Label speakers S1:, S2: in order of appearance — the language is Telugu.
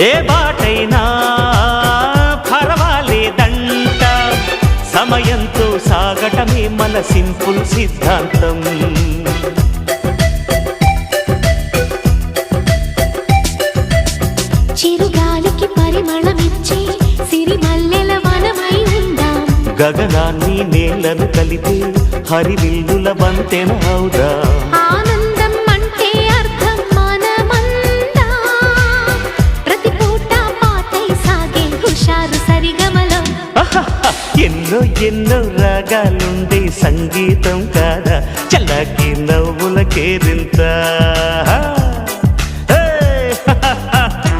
S1: ఏ బాటైనా పర్వాలేదంట, సమయంతో సాగటమే మన సింపుల్ సిద్ధాంతం.
S2: చిరుగాలికి పరిమళమిచ్చే సిరిమల్లెల వనమై ఉందాం,
S1: గగనాన్ని నేలను కలిపే హరివిల్లుల వంతెన అవుదాం.
S2: ఆనందం అంటే అర్థం మనమందా, ప్రతి పూట పాటై సాగే హుషారు సరిగమలం.
S1: ఎన్నో ఎన్నో రాగాలుండే సంగీతం కాదా, చల్లకి నవ్వుల కేరింత.